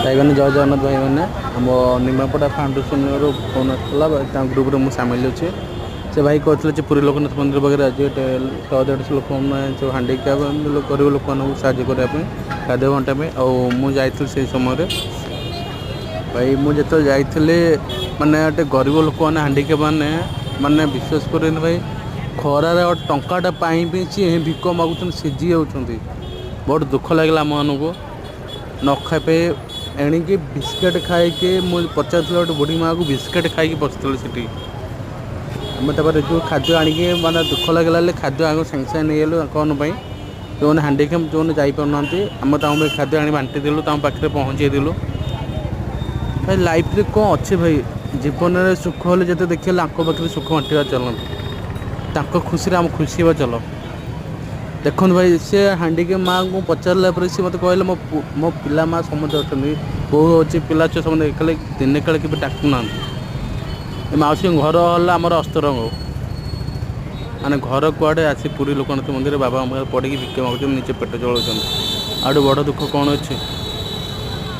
ଭାଇମାନେ ଜୟ ଜଗନ୍ନାଥ ଭାଇମାନେ ଆମ ନିମାପଡ଼ା ଫାଉଣ୍ଡେସନରୁ ଫୋନ୍ ଆସିଥିଲା ତାଙ୍କ ଗ୍ରୁପ୍ରେ ମୁଁ ସାମିଲ ଅଛି। ସେ ଭାଇ କହୁଥିଲେ ଯେ ପୁରୀ ଲୋକନାଥ ମନ୍ଦିର ପାଖରେ ଆଜି 100-150 ଲୋକମାନେ ସବୁ ହାଣ୍ଡିକ୍ୟାପ୍ ଗରିବ ଲୋକମାନଙ୍କୁ ସାହାଯ୍ୟ କରିବା ପାଇଁ ଖାଦ୍ୟ ବଣ୍ଟା ପାଇଁ। ଆଉ ମୁଁ ଯାଇଥିଲି ସେଇ ସମୟରେ ଭାଇ ମୁଁ ଯେତେବେଳେ ଯାଇଥିଲି ମାନେ ଗୋଟେ ଗରିବ ଲୋକମାନେ ହାଣ୍ଡିକ୍ୟାପ୍ ମାନେ ବିଶ୍ୱାସ କରିବେନି ଭାଇ ଖରାରେ ଟଙ୍କାଟା ପାଇଁ ବି ସିଏ ଭିକ ମାଗୁଛନ୍ତି, ସିଝି ଯାଉଛନ୍ତି। ବହୁତ ଦୁଃଖ ଲାଗିଲା ଆମମାନଙ୍କୁ। ନ ଖାଇ ଏଣିକି ବିସ୍କେଟ୍ ଖାଇକି ମୁଁ ପଚାରୁଥିଲି ଗୋଟେ ବୁଢ଼ୀ ମାଆକୁ ବିସ୍କେଟ୍ ଖାଇକି ବସିଥିଲି ସେଠି। ଆମେ ତାପରେ ଯେଉଁ ଖାଦ୍ୟ ଆଣିକି ମାନେ ଦୁଃଖ ଲାଗିଲା ହେଲେ ଖାଦ୍ୟ ଆଗ ସାଙ୍ଗେ ସାଙ୍ଗେ ନେଇଗଲୁ ତାଙ୍କମାନଙ୍କ ପାଇଁ। ଯେଉଁମାନେ ହାଣ୍ଡିକ୍ୟାପ୍ ଯେଉଁମାନେ ଯାଇପାରୁନାହାନ୍ତି ଆମେ ତାଙ୍କ ପାଇଁ ଖାଦ୍ୟ ଆଣି ବାଣ୍ଟି ଦେଲୁ, ତାଙ୍କ ପାଖରେ ପହଞ୍ଚେଇ ଦେଲୁ। ଭାଇ ଲାଇଫ୍ରେ କ'ଣ ଅଛି ଭାଇ, ଜୀବନରେ ସୁଖ ହେଲେ ଯେତେ ଦେଖିଲେ ଆଙ୍କ ପାଖରେ ସୁଖ ବାଣ୍ଟିବା ଚାଲନ୍ତୁ। ତାଙ୍କ ଖୁସିରେ ଆମ ଖୁସି ହେବା ଚାଲ। ଦେଖନ୍ତୁ ଭାଇ ସେ ହାଣ୍ଡିକ୍ୟାପ୍ ମାଆଙ୍କୁ ପଚାରିଲା ପରେ ସେ ମୋତେ କହିଲେ ମୋ ପିଲା ମାଆ ସମସ୍ତେ ଅଛନ୍ତି, ବୋଉ ଅଛି, ପିଲା ଛୁଆ ସମସ୍ତେ ଖାଲି ଦିନେ କାଳେ କେବେ ଡାକୁନାହାନ୍ତି। ଏ ମାଉସୀଙ୍କ ଘର ହେଲା ଆମର ଅସ୍ତରଙ୍ଗ। ମାନେ ଘର କୁଆଡ଼େ ଆସି ପୁରୀ ଲୋକନାଥ ମନ୍ଦିରରେ ବାବାଙ୍କ ପାଖରେ ପଡ଼ିକି ଭିକ୍ଷା ମାଗୁଛନ୍ତି, ନିଜେ ପେଟ ଚଳଉଛନ୍ତି। ଆଉଠୁ ବଡ଼ ଦୁଃଖ କ'ଣ ଅଛି।